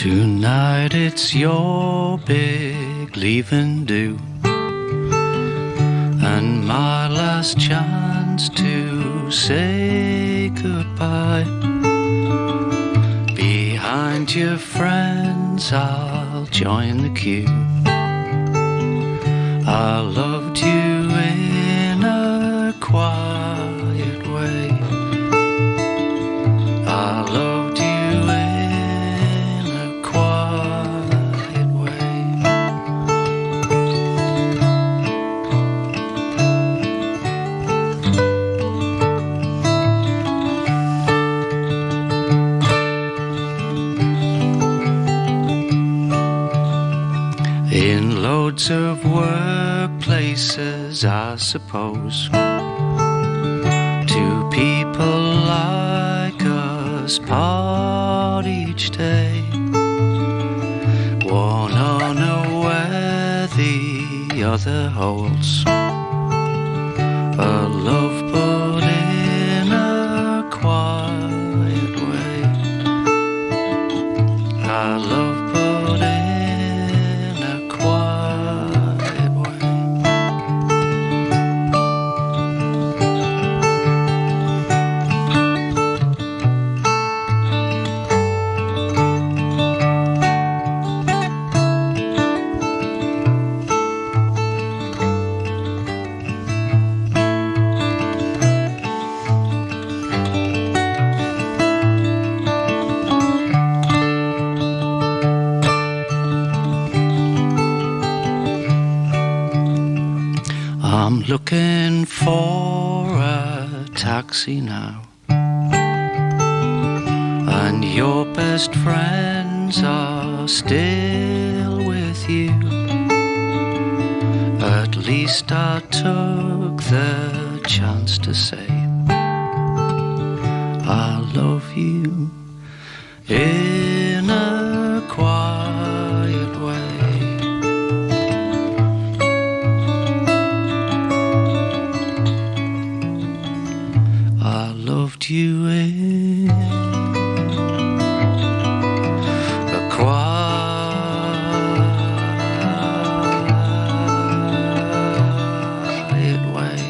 Tonight it's your big leaving due, and my last chance to say goodbye. Behind your friends I'll join the queue. I loved you in a quiet way. I loved you in a quiet way. In loads of workplaces, I suppose, two people like us part each day. One unaware, the other holds a love but in a quiet way. I love but in a quiet way. I'm looking for a taxi now, and your best friends are still with you. At least I took the chance to say I love you in a quiet way. I loved you in a quiet way.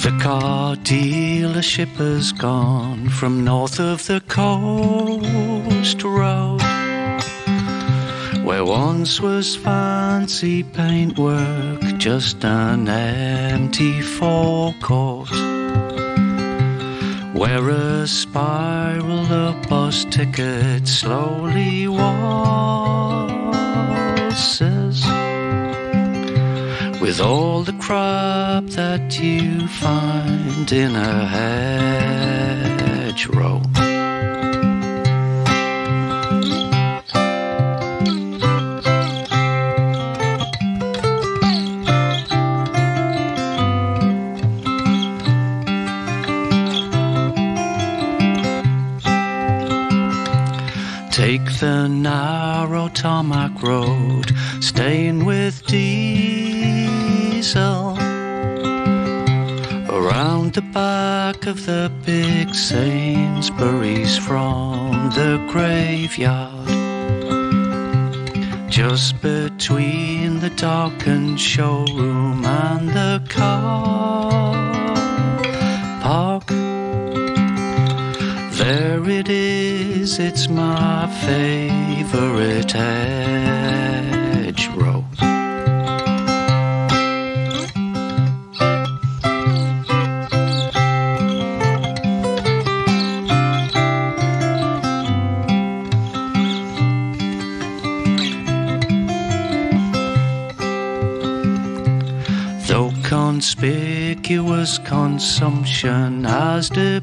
The car dealership has gone from north of the coast road, where once was fancy paintwork, just an empty forecourt, where a spiral of bus ticket slowly waltzes with all the crap that you find in a hedgerow. Take the narrow tarmac road, staying with diesel, around the back of the big Sainsbury's from the graveyard, just between the darkened showroom and the car park. There it is, it's my favourite hedgerow. Though conspicuous consumption has departed,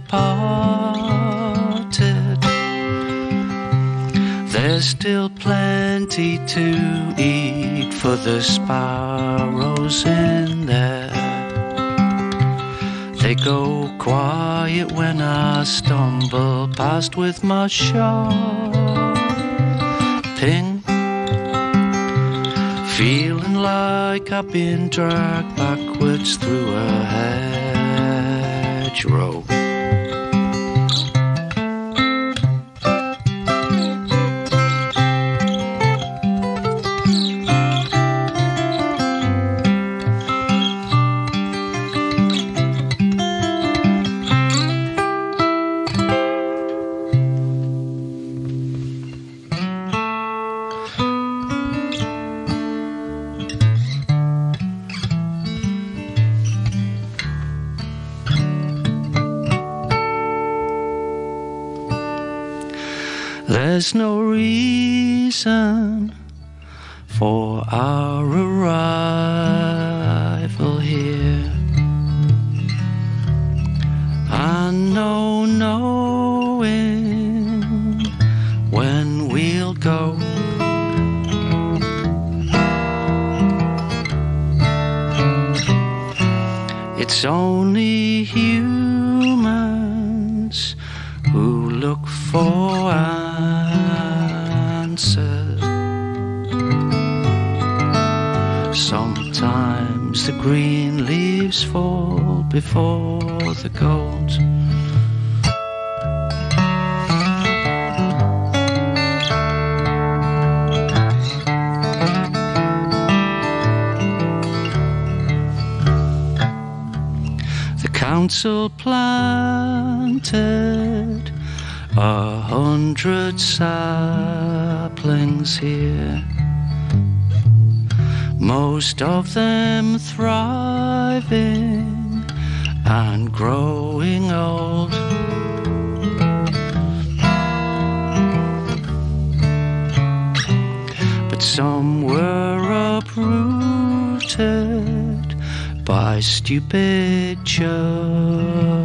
There's still plenty to eat for the sparrows in there. They go quiet when I stumble past with my shopping, feeling like I've been dragged backwards through a hedgerow. There's no reason for our arrival here, and no knowing when we'll go. It's only humans who look for answers. Sometimes the green leaves fall before the gold. The council planted 100 saplings here, most of them thriving and growing old. But some were uprooted by stupid children.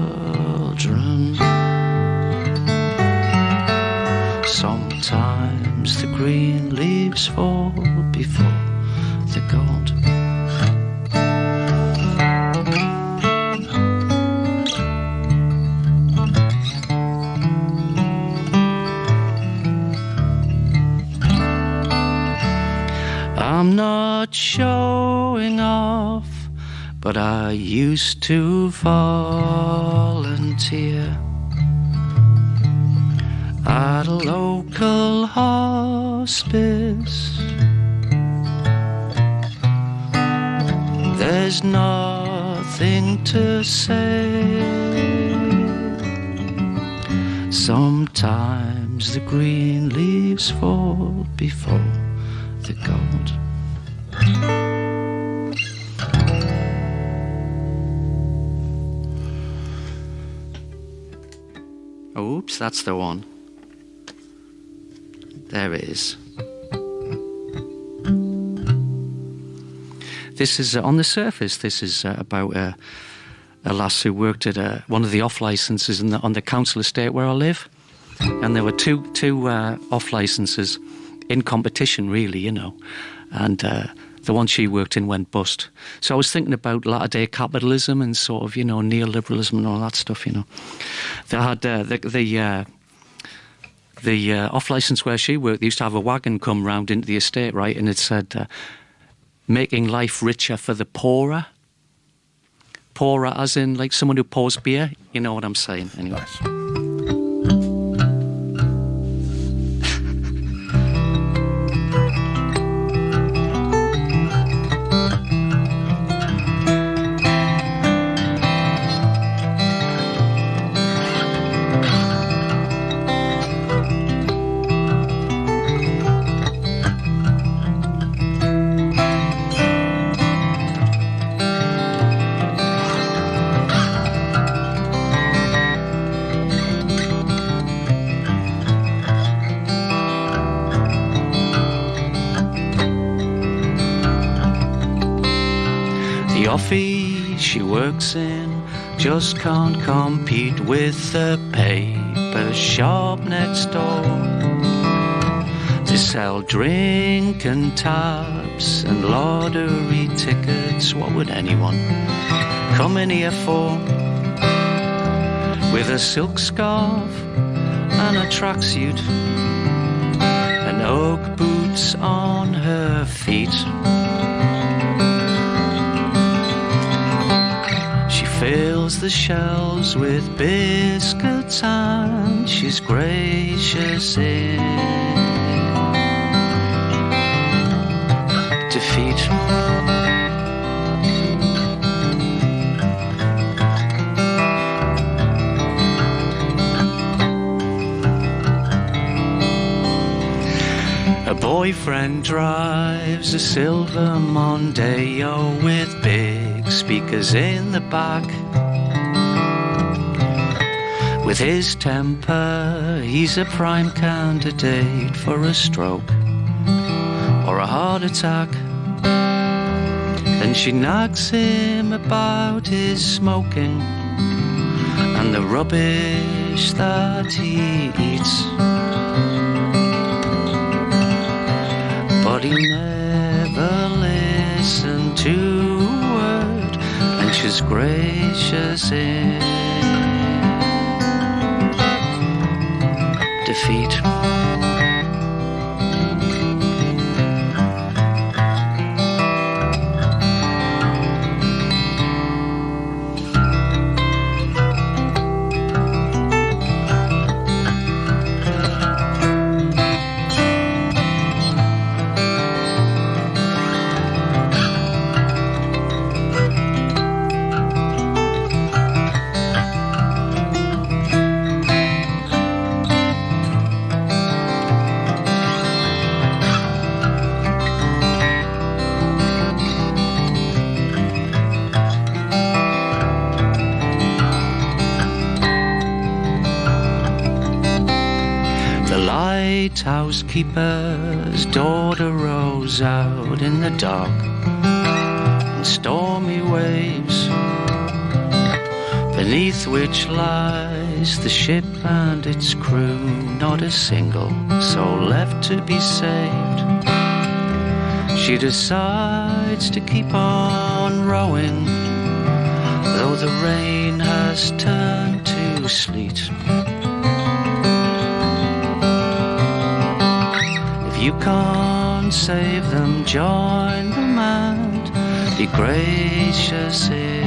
Sometimes the green leaves fall before the gold. I'm not showing off, but I used to volunteer at a local hospice. There's nothing to say. Sometimes the green leaves fall before the gold. Oops, that's the one. There it is. This is, on the surface, this is about a lass who worked at one of the off-licences on the council estate where I live. And there were two off-licences in competition, really, you know. And the one she worked in went bust. So I was thinking about latter-day capitalism and sort of, you know, neoliberalism and all that stuff, you know. They had the off-licence where she worked, they used to have a wagon come round into the estate, right, and it said, making life richer for the poorer. Poorer as in, like, someone who pours beer, you know what I'm saying, anyway. Nice. The office she works in just can't compete with the paper shop next door. to sell drink and tabs and lottery tickets. What would anyone come in here for? With a silk scarf and a tracksuit and oak boots on her feet. She fills the shelves with biscuits and she's gracious in defeat. Her boyfriend drives a silver Mondeo with big speakers in the back. With his temper, he's a prime candidate for a stroke or a heart attack. And she nags him about his smoking and the rubbish that he eats. But he never listened to a word, and she's gracious in defeat. Housekeeper's daughter rows out in the dark and stormy waves, beneath which lies the ship and its crew, not a single soul left to be saved. She decides to keep on rowing, though the rain has turned to sleet. You can't save them, join them and be gracious in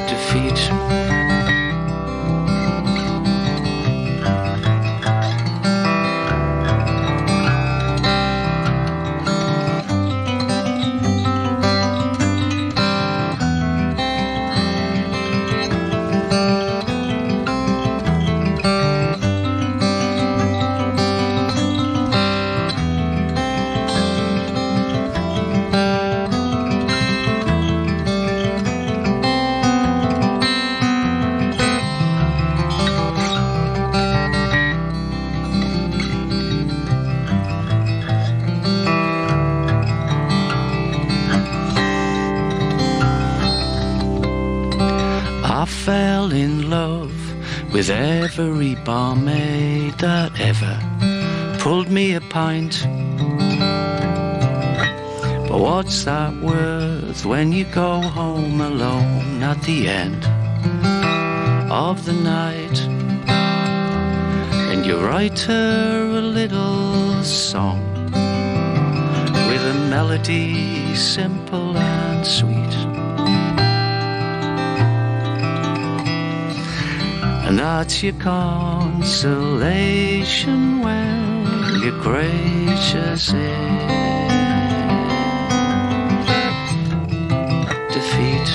defeat. Fell in love with every barmaid that ever pulled me a pint. But what's that worth when you go home alone at the end of the night and you write her a little song with a melody simple and sweet? And that's your consolation when you're gracious in defeat.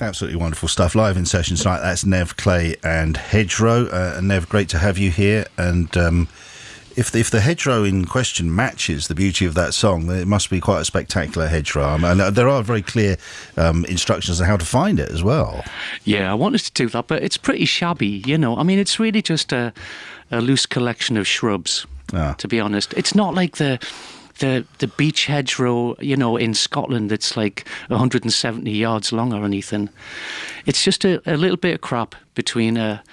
Absolutely wonderful stuff. Live in session tonight. That's Nev Clay and Hedgerow. Nev, great to have you here. And if the hedgerow in question matches the beauty of that song, then it must be quite a spectacular hedgerow. And there are very clear instructions on how to find it as well. Yeah, I wanted to do that, but it's pretty shabby, you know. I mean, it's really just a loose collection of shrubs, to be honest. It's not like the beech hedgerow, you know, in Scotland that's like 170 yards long or anything. It's just a little bit of crap between a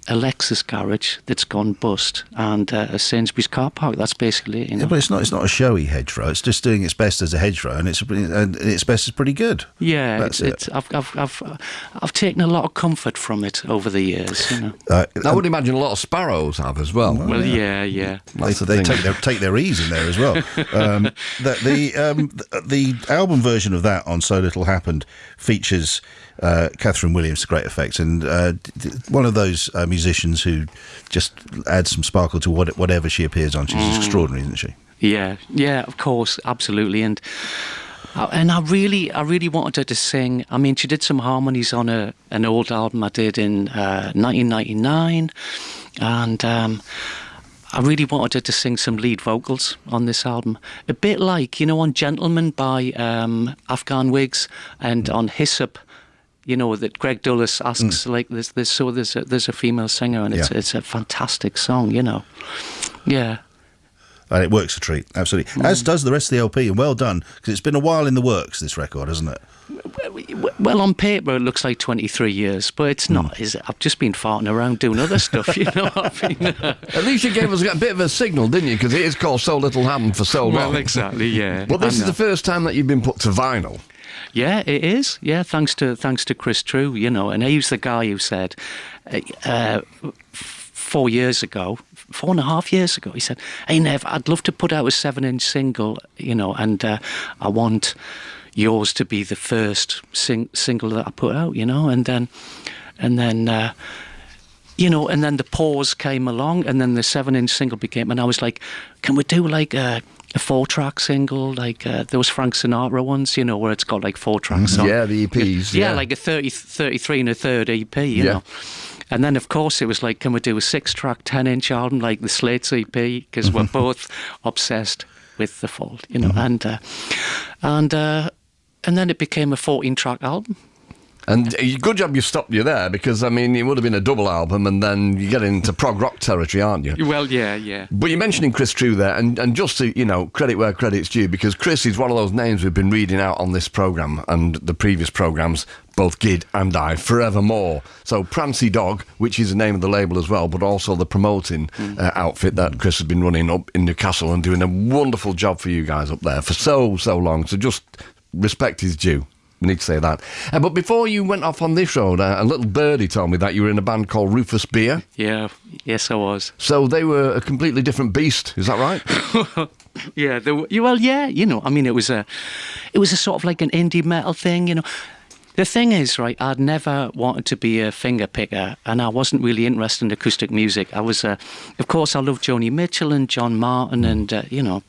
Lexus garage that's gone bust and a Sainsbury's car park. That's basically it, you know. Yeah, but it's not a showy hedgerow. It's just doing its best as a hedgerow, and its best is pretty good. Yeah, I've taken a lot of comfort from it over the years, you know. I would imagine a lot of sparrows have as well. Well, yeah. They take their ease in there as well. The album version of that on So Little Happened features Catherine Williams to great effect, and one of those musicians who just adds some sparkle to whatever she appears on. She's extraordinary, isn't she? Yeah, of course, absolutely. And I really wanted her to sing. I mean, she did some harmonies on an old album I did in 1999, and I really wanted her to sing some lead vocals on this album. A bit like, you know, on Gentleman by Afghan Wigs, and on Hyssop, you know, that Greg Dulles asks, like, there's a female singer, and it's a fantastic song, you know. Yeah. And it works a treat, absolutely. As does the rest of the LP, and well done, because it's been a while in the works, this record, hasn't it? Well, on paper it looks like 23 years, but it's not, is it? I've just been farting around doing other stuff, you know what I mean? At least you gave us a bit of a signal, didn't you? Because it is called So Little Happened for so long. Well, exactly, yeah. But this is the first time that you've been put to vinyl. Yeah, it is. Yeah, thanks to Chris True, you know, and he was the guy who said 4 years ago, 4.5 years ago, he said, "Hey Nev, I'd love to put out a 7-inch single, you know, and I want yours to be the first single that I put out, you know," and then you know, and then the pause came along, and then the 7-inch single became, and I was like, can we do like a 4-track single, like those Frank Sinatra ones, you know, where it's got like 4 tracks on. Yeah, the EPs. Yeah, like a 33 and a third EP, you know. And then, of course, it was like, can we do a 6-track, 10-inch album like the Slates EP? Because we're both obsessed with The Fault, you know. And then it became a 14-track album. And good job you stopped you there, because, I mean, it would have been a double album, and then you get into prog rock territory, aren't you? Well, yeah. But you're mentioning Chris True there, and just to, you know, credit where credit's due, because Chris is one of those names we've been reading out on this programme and the previous programmes, both Gid and I, forevermore. So Prancy Dog, which is the name of the label as well, but also the promoting outfit that Chris has been running up in Newcastle and doing a wonderful job for you guys up there for so long. So just respect is due. We need to say that. But before you went off on this road, a little birdie told me that you were in a band called Rufus Beer. Yeah, yes I was. So they were a completely different beast, is that right? Yeah, you know, I mean, it was a sort of like an indie metal thing, you know. The thing is, right, I'd never wanted to be a finger picker, and I wasn't really interested in acoustic music. I was, of course, I loved Joni Mitchell and John Martin, and you know,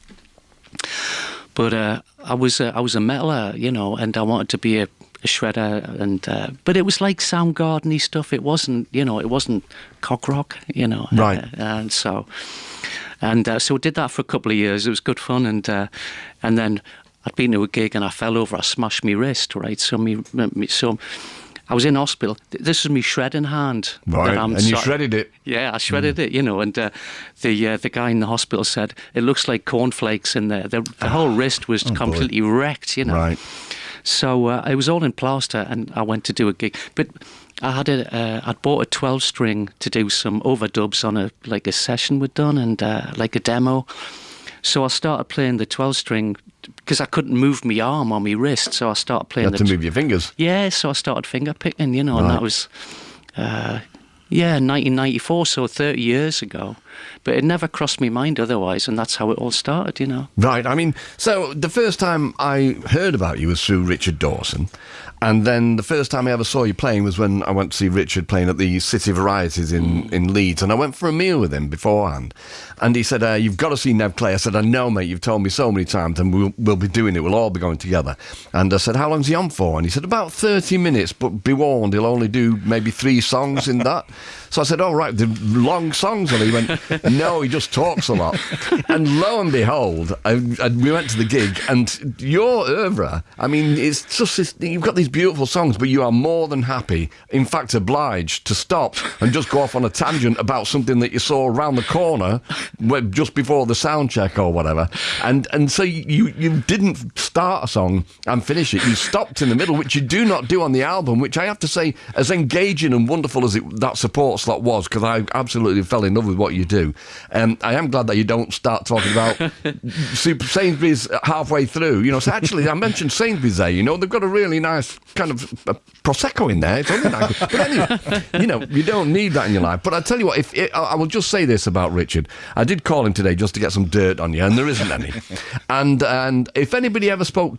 but I was a metaler, you know, and I wanted to be a shredder, and but it was like Soundgarden-y stuff. It wasn't, you know, it wasn't cock rock, you know. Right. And so I did that for a couple of years. It was good fun, and then I'd been to a gig and I fell over. I smashed my wrist, right? So I was in hospital. This was my shredding hand. Right, and you shredded it. Yeah, I shredded it, you know, and the guy in the hospital said, it looks like cornflakes in there. The whole wrist was completely wrecked, you know. Right. So it was all in plaster, and I went to do a gig. But I had I'd bought a 12-string to do some overdubs on a session we'd done, and like a demo. So I started playing the 12-string because I couldn't move my arm or my wrist, so I started playing. You had to move your fingers. Yeah, so I started finger picking, you know, and that was 1994, so 30 years ago. But it never crossed my mind otherwise, and that's how it all started, you know. Right, I mean, so the first time I heard about you was through Richard Dawson, and then the first time I ever saw you playing was when I went to see Richard playing at the City Varieties in Leeds, and I went for a meal with him beforehand, and he said, you've got to see Nev Clay. I said, I know, mate, you've told me so many times, and we'll be doing it, we'll all be going together. And I said, how long's he on for? And he said, about 30 minutes, but be warned, he'll only do maybe 3 songs in that. So I said, oh, right, the long songs. And he went, no, he just talks a lot. And lo and behold, we went to the gig, and your oeuvre, I mean, it's just, you've got these beautiful songs, but you are more than happy, in fact, obliged to stop and just go off on a tangent about something that you saw around the corner just before the sound check or whatever. And so you didn't start a song and finish it. You stopped in the middle, which you do not do on the album, which I have to say, as engaging and wonderful as that support slot was, because I absolutely fell in love with what you do. I am glad that you don't start talking about Super Sainsbury's halfway through. You know, so actually, I mentioned Sainsbury's there. You know, they've got a really nice kind of prosecco in there. It's only nice. But anyway, you know, you don't need that in your life. But I tell you what, I will just say this about Richard. I did call him today just to get some dirt on you, and there isn't any. And if anybody ever spoke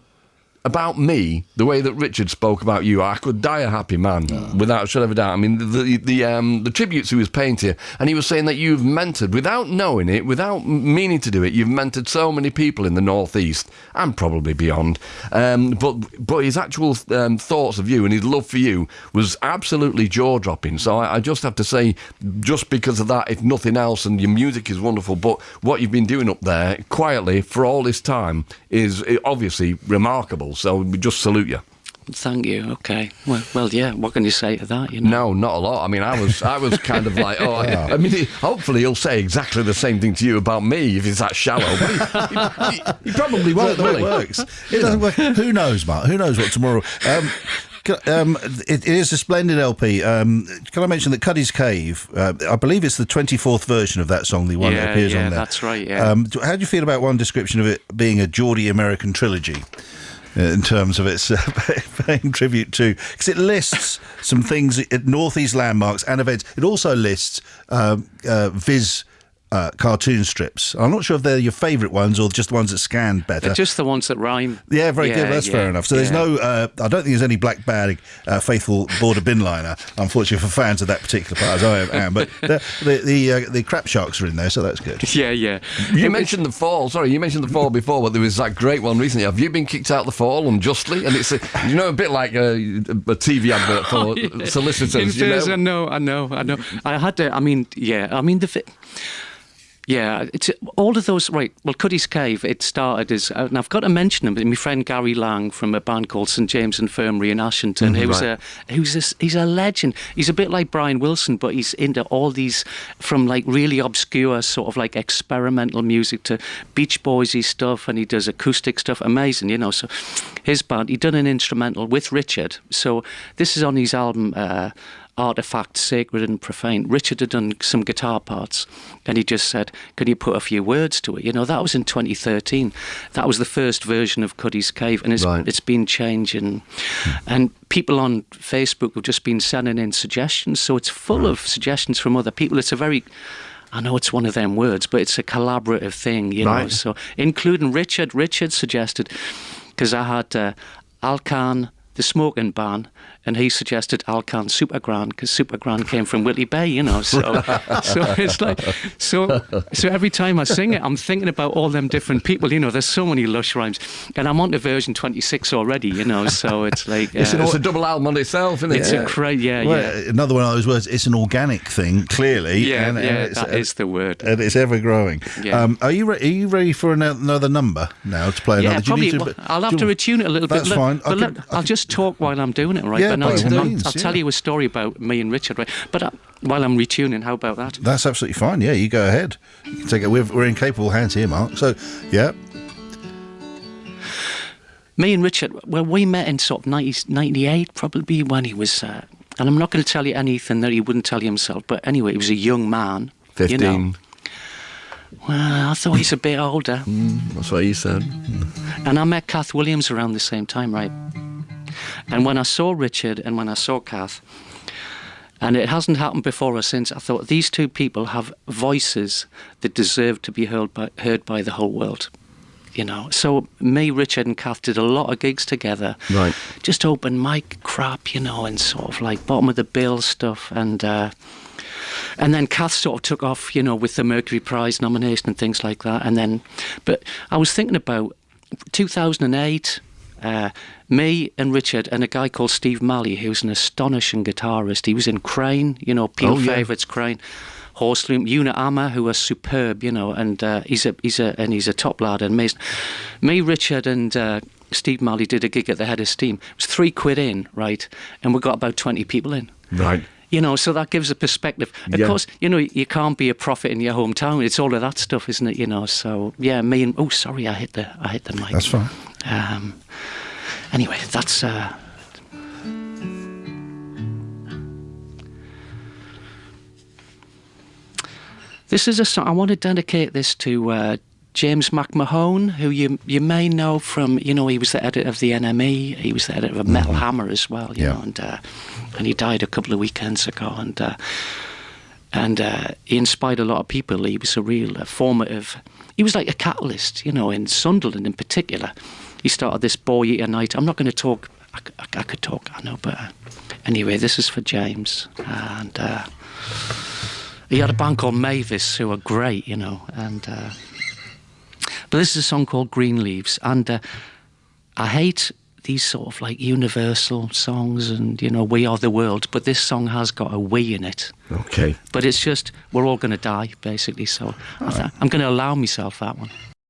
about me the way that Richard spoke about you, I could die a happy man, without a shadow of a doubt. I mean, the tributes he was paying to you, and he was saying that you've mentored, without knowing it, without meaning to do it, you've mentored so many people in the Northeast and probably beyond. But his actual thoughts of you and his love for you was absolutely jaw-dropping. So I just have to say, just because of that, if nothing else, and your music is wonderful, but what you've been doing up there quietly for all this time is obviously remarkable. So we just salute you. Thank you. Okay. Well, yeah. What can you say to that? You know? No, not a lot. I mean, I was kind of like, oh, I mean, hopefully he'll say exactly the same thing to you about me if it's that shallow. But he probably won't. Well, it works. It doesn't work. Who knows, Mark? Who knows what tomorrow? It is a splendid LP. Can I mention that Cuddy's Cave, I believe it's the 24th version of that song, the one that appears on there. Yeah, that's right, yeah. How do you feel about one description of it being a Geordie American trilogy? In terms of its paying tribute to, because it lists some things, Northeast landmarks and events. It also lists Viz cartoon strips. I'm not sure if they're your favourite ones or just the ones that scan better. They're just the ones that rhyme. Yeah, very good. That's fair enough. So there's no, I don't think there's any black bag, faithful border bin liner, unfortunately, for fans of that particular part, as I am. But the crap sharks are in there, so that's good. Yeah. You mentioned the fall. Sorry, you mentioned the fall before, but there was that great one recently. Have you been kicked out the fall unjustly? And it's a bit like a TV advert for solicitors. I know. I had to. Yeah, it's all of those, right. Well, Cuddy's Cave, it started as, and I've got to mention him, my friend Gary Lang from a band called St James Infirmary in Ashington, he's a legend. He's a bit like Brian Wilson, but he's into all these, from like really obscure sort of like experimental music to Beach Boysy stuff, and he does acoustic stuff, amazing, you know. So his band, he done an instrumental with Richard. So this is on his album, Artifact, Sacred and Profane. Richard had done some guitar parts, and he just said, can you put a few words to it? You know, that was in 2013. That was the first version of Cuddy's Cave, and it's been changing. And people on Facebook have just been sending in suggestions, so it's full of suggestions from other people. It's a very, I know it's one of them words, but it's a collaborative thing, you know. So including Richard. Richard suggested, because I had Alcan, the smoking ban, and he suggested Alcan Supergrand, because Supergrand came from Whitley Bay, you know. So it's like, so every time I sing it, I'm thinking about all them different people, you know. There's so many lush rhymes, and I'm on to version 26 already, you know. So it's like it's a double album on itself, isn't it? It's a great, Another one of those words. It's an organic thing, clearly. That is the word, and it's ever growing. Yeah. Are you ready for another number now to play? Yeah, probably. I'll have to retune it a little bit. That's fine. I'll just talk while I'm doing it, right? Yeah, I'll tell you a story about me and Richard, right? But while I'm retuning, how about that? That's absolutely fine. Yeah, you go ahead. You can take it. We're in capable hands here, Mark. So, yeah. Me and Richard, well, we met in sort of 98, probably, when he was, and I'm not going to tell you anything that he wouldn't tell you himself, but anyway, he was a young man. 15. You know. Well, I thought he's a bit older. That's what he said. And I met Kath Williams around the same time, right? And when I saw Richard and when I saw Kath, And it hasn't happened before or since. I thought these two people have voices that deserve to be heard by the whole world. You know, so me, Richard, and Kath did a lot of gigs together. Right. Just open mic crap, you know, and sort of like bottom of the bill stuff. And then Kath sort of took off, you know, with the Mercury Prize nomination and things like that. And then, but I was thinking about 2008. Me and Richard and a guy called Steve Malley, who's an astonishing guitarist. He was in Crane, you know, Peel Favourites, Crane, Horseloom, Una Amma, who was superb, you know, and he's a top lad and amazing. Me, Richard, and Steve Malley did a gig at the Head of Steam. It was £3 in, right, and we got about 20 people in. Right. You know, so that gives a perspective. Of course, you know, you can't be a prophet in your hometown. It's all of that stuff, isn't it? You know, so yeah, me and sorry, I hit the mic. That's fine. Anyway, that's. This is a song. I want to dedicate this to James McMahon, who you may know from, you know, he was the editor of the NME. He was the editor of Metal Hammer as well, you know, and he died a couple of weekends ago. And he inspired a lot of people. He was a real formative. He was like a catalyst, you know, in Sunderland in particular. He started this Boy Eater Night. I'm not going to talk. I could talk, I know, but anyway, this is for James. And he had a band called Mavis, who are great, you know. And but this is a song called Green Leaves. And I hate these sort of like universal songs and, you know, We Are the World, but this song has got a we in it. Okay. But it's just, we're all going to die, basically, so I'm going to allow myself that one.